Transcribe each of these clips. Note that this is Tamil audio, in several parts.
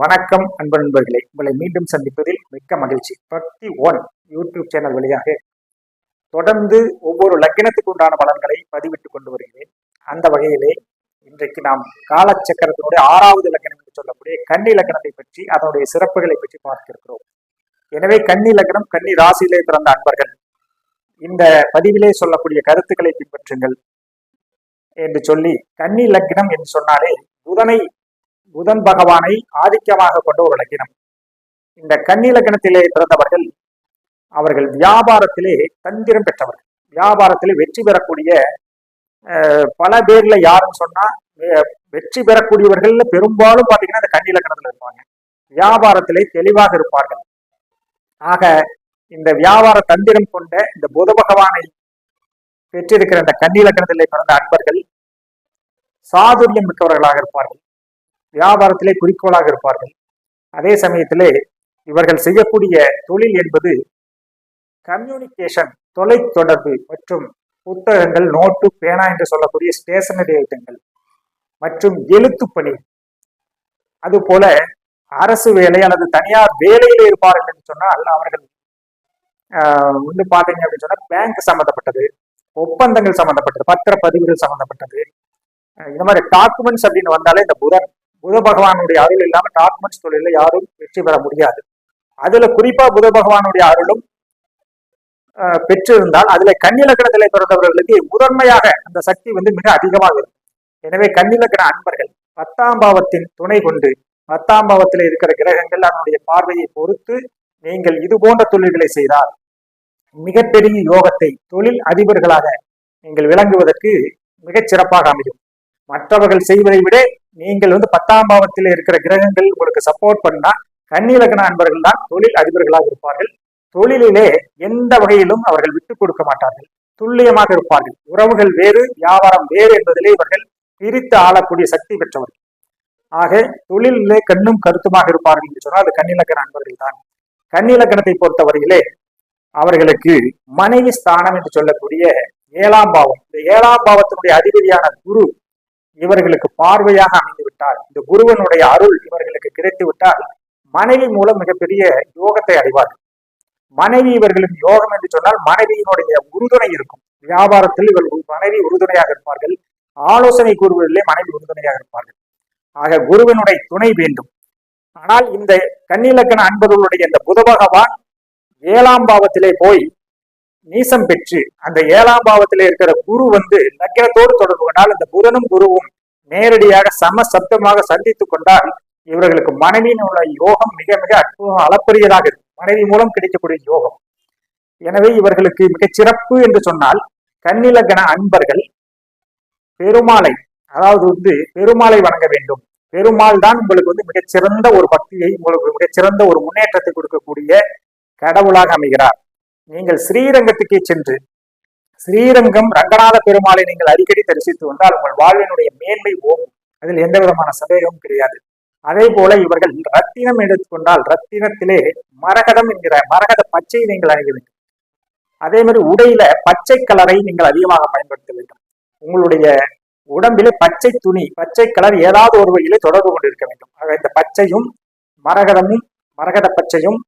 வணக்கம் அன்பு நண்பர்களே, உங்களை மீண்டும் சந்திப்பதில் மிக்க மகிழ்ச்சி. 31 யூடியூப் சேனல் வழியாக தொடர்ந்து ஒவ்வொரு லக்கினத்துக்கு உண்டான பலன்களை பதிவிட்டுக் கொண்டு வருகிறேன். அந்த வகையிலே இன்றைக்கு நாம் காலச்சக்கரத்தினுடைய 6வது லக்னம் என்று சொல்லக்கூடிய கன்னி லக்னத்தை பற்றி, அதனுடைய சிறப்புகளை பற்றி பார்க்க இருக்கிறோம். எனவே கன்னி லக்னம், கன்னி ராசியிலே பிறந்த அன்பர்கள் இந்த பதிவிலே சொல்லக்கூடிய கருத்துக்களை பின்பற்றுங்கள் என்று சொல்லி, கன்னி லக்னம் என்று சொன்னாலே புதன் பகவானை ஆதிக்கமாக கொண்ட ஒரு லக்கினம். இந்த கன்னி லக்னத்திலே பிறந்தவர்கள் அவர்கள் வியாபாரத்திலே தந்திரம் பெற்றவர்கள், வியாபாரத்திலே வெற்றி பெறக்கூடிய பல பேர்ல யாருன்னு சொன்னா வெற்றி பெறக்கூடியவர்கள் பெரும்பாலும் பாத்தீங்கன்னா இந்த கன்னி லக்னத்துல இருப்பாங்க. வியாபாரத்திலே தெளிவாக இருப்பார்கள். ஆக இந்த வியாபார தந்திரம் கொண்ட இந்த புத பகவானை பெற்றிருக்கிற இந்த கன்னி லக்னத்திலே பிறந்த அன்பர்கள் சாதுரியம் மிக்கவர்களாக இருப்பார்கள், வியாபாரத்திலே குறிக்கோளாக இருப்பார்கள். அதே சமயத்திலே இவர்கள் செய்யக்கூடிய தொழில் என்பது கம்யூனிகேஷன், தொலைத்தொடர்பு மற்றும் புத்தகங்கள், நோட்டு, பேனா என்று சொல்லக்கூடிய ஸ்டேஷனரி ஐட்டங்கள் மற்றும் எழுத்துப்பணி, அதுபோல அரசு வேலை அல்லது தனியார் வேலையில இருப்பார்கள் என்று சொன்னால் அவர்கள் பாத்தீங்க அப்படின்னு சொன்னா பேங்க் சம்பந்தப்பட்டது, ஒப்பந்தங்கள் சம்பந்தப்பட்டது, பத்திரப்பதிவுகள் சம்பந்தப்பட்டது, இந்த மாதிரி டாக்குமெண்ட்ஸ் அப்படின்னு வந்தாலே இந்த புத பகவானுடைய அருள் இல்லாம டாக்குமெண்ட்ஸ் தொழில யாரும் வெற்றி பெற முடியாது. அதுல குறிப்பா புத பகவானுடைய அருளும் பெற்றிருந்தால் அதுல கன்னி லக்னத்திலே பிறந்தவர்களுக்கு முதன்மையாக அந்த சக்தி மிக அதிகமாக இருக்கும். எனவே கன்னி லக்ன அன்பர்கள் 10ஆம் பாவத்தின் துணை கொண்டு 10ஆம் பாவத்தில் இருக்கிற கிரகங்கள் அதனுடைய பார்வையை பொறுத்து நீங்கள் இது போன்ற தொழில்களை செய்தால் மிகப்பெரிய யோகத்தை, தொழில் அதிபர்களாக நீங்கள் விளங்குவதற்கு மிகச் சிறப்பாக அமையும். மற்றவர்கள் செய்வதை விட நீங்கள் 10ஆம் பாவத்தில் இருக்கிற கிரகங்கள் உங்களுக்கு சப்போர்ட் பண்ணா கன்னி லக்ன அன்பர்கள் தான் தொழில் அதிபர்களாக இருப்பார்கள். தொழிலிலே எந்த வகையிலும் அவர்கள் விட்டுக் கொடுக்க மாட்டார்கள், துல்லியமாக இருப்பார்கள். உறவுகள் வேறு, வியாபாரம் வேறு என்பதிலே இவர்கள் பிரித்து ஆளக்கூடிய சக்தி பெற்றவர்கள். ஆக தொழிலிலே கண்ணும் கருத்துமாக இருப்பார்கள் என்று சொன்னால் அது கன்னி லக்ன அன்பர்கள் தான். கன்னி லக்னத்தை பொறுத்தவரையிலே அவர்களுக்கு மனைவி ஸ்தானம் என்று சொல்லக்கூடிய 7ஆம் பாவம், இந்த 7ஆம் பாவத்தினுடைய அதிபதியான குரு இவர்களுக்கு பார்வையாக அமைந்து விட்டால், இந்த குருவனுடைய அருள் இவர்களுக்கு கிடைத்து விட்டால் மனைவி மூலம் மிகப்பெரிய யோகத்தை அடைவார்கள். மனைவி இவர்களுக்கு யோகம் என்று சொன்னால் மனைவியினுடைய உறுதுணை இருக்கும். வியாபாரத்தில் இவர்கள் மனைவி உறுதுணையாக இருப்பார்கள், ஆலோசனை கூறுவதிலே மனைவி உறுதுணையாக இருப்பார்கள். ஆக குருவனுடைய துணை வேண்டும். ஆனால் இந்த கன்னி லக்ன அன்பர்களுடைய இந்த புத பகவான் 7ஆம் பாவத்திலே போய் நீசம் பெற்று அந்த 7ஆம் பாவத்திலே இருக்கிற குரு லக்னத்தோடு தொடர்பு கொண்டால், இந்த புதனும் குருவும் நேரடியாக சப்தமாக சந்தித்துக் கொண்டால் இவர்களுக்கு மனைவியின் உள்ள யோகம் மிக மிக அற்புதம், அளப்பரியதாக இருக்கும். மனைவி மூலம் கிடைக்கக்கூடிய யோகம். எனவே இவர்களுக்கு மிகச் சிறப்பு என்று சொன்னால் கன்னி லக்ன அன்பர்கள் பெருமாளை, அதாவது பெருமாளை வணங்க வேண்டும். பெருமாள் தான் உங்களுக்கு மிகச்சிறந்த ஒரு பக்தியை, உங்களுக்கு மிகச்சிறந்த ஒரு முன்னேற்றத்தை கொடுக்கக்கூடிய கடவுளாக அமைகிறார். நீங்கள் ஸ்ரீரங்கத்துக்கே சென்று ஸ்ரீரங்கம் ரங்கநாத பெருமாளை நீங்கள் அடிக்கடி தரிசித்து வந்தால் உங்கள் வாழ்வினுடைய மேன்மை போகும். அதில் எந்த விதமான சந்தேகமும் கிடையாது. அதே போல இவர்கள் ரத்தினம் எடுத்துக்கொண்டால் ரத்தினத்திலே மரகதம் என்கிற மரகத பச்சையை நீங்கள் அணிய வேண்டும். அதே மாதிரி உடையில பச்சை கலரை நீங்கள் அதிகமாக பயன்படுத்த வேண்டும். உங்களுடைய உடம்பிலே பச்சை துணி, பச்சை கலர் ஏதாவது ஒரு வகையிலே தொடர்பு கொண்டிருக்க வேண்டும். ஆக இந்த பச்சையும் மரகதமும், மரகத பச்சையும்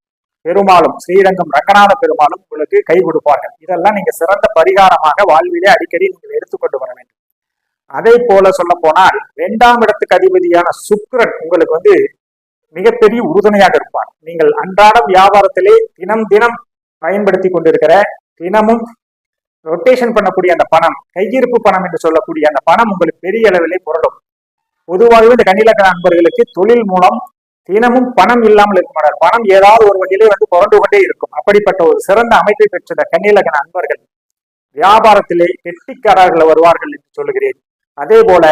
பெருமாளும், ஸ்ரீரங்கம் ரங்கநாத பெருமாளும் உங்களுக்கு கை கொடுப்பார்கள். இதெல்லாம் நீங்க சிறந்த பரிகாரமாக வாழ்விலே அடிக்கடி நீங்கள் எடுத்துக்கொண்டு வர வேண்டும். அதே போல சொல்ல போனால் 2ஆம் இடத்துக்கு அதிபதியான சுக்கிரன் உங்களுக்கு மிகப்பெரிய உறுதுணையாக இருப்பார். நீங்கள் அன்றாடம் வியாபாரத்திலே தினம் பயன்படுத்தி கொண்டிருக்கிற, தினமும் ரொட்டேஷன் பண்ணக்கூடிய அந்த பணம், கையிருப்பு பணம் என்று சொல்லக்கூடிய அந்த பணம் உங்களுக்கு பெரிய அளவிலே புரளும். பொதுவாகவே இந்த கன்னி லக்ன அன்பர்களுக்கு தொழில் மூலம் தினமும் பணம் இல்லாமல் இருக்க மாட்டார். பணம் ஏதாவது ஒரு வகையிலே புரண்டு கொண்டே இருக்கும். அப்படிப்பட்ட ஒரு சிறந்த அமைப்பை பெற்ற கன்னி லக்ன அன்பர்கள் வியாபாரத்திலே கெட்டிக்காரர்கள் வருவார்கள் என்று சொல்லுகிறேன். அதே போல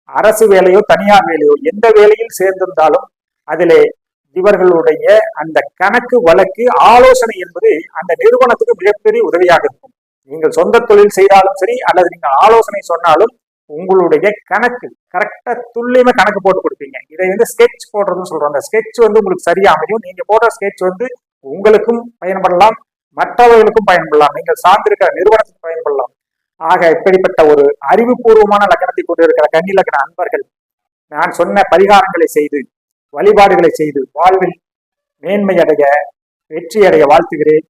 அரசு வேலையோ தனியார் வேலையோ எந்த வேலையில் சேர்ந்திருந்தாலும் அதிலே இவர்களுடைய அந்த கணக்கு வழக்கு ஆலோசனை என்பது அந்த நிறுவனத்துக்கு மிகப்பெரிய உதவியாக இருக்கும். நீங்கள் சொந்த தொழில் செய்தாலும் சரி அல்லது நீங்கள் ஆலோசனை சொன்னாலும் உங்களுடைய கணக்கு கரெக்டா துல்லியமா கணக்கு போட்டு கொடுப்பீங்க. இதை ஸ்கெட்ச் போடுறதுன்னு சொல்றாங்க. ஸ்கெட்ச் உங்களுக்கு சரியா அமையும். நீங்க போடுற ஸ்கெட்ச் உங்களுக்கும் பயன்படலாம், மற்றவர்களுக்கும் பயன்படலாம், நீங்கள் சார்ந்திருக்கிற நிறுவனத்துக்கு பயன்படலாம். ஆக இப்படிப்பட்ட ஒரு அறிவுபூர்வமான லக்னத்தை கொண்டிருக்கிற கன்னி லக்ன அன்பர்கள் நான் சொன்ன பரிகாரங்களை செய்து வழிபாடுகளை செய்து வாழ்வில் மேன்மை அடைய வெற்றி அடைய வாழ்த்துகிறேன்.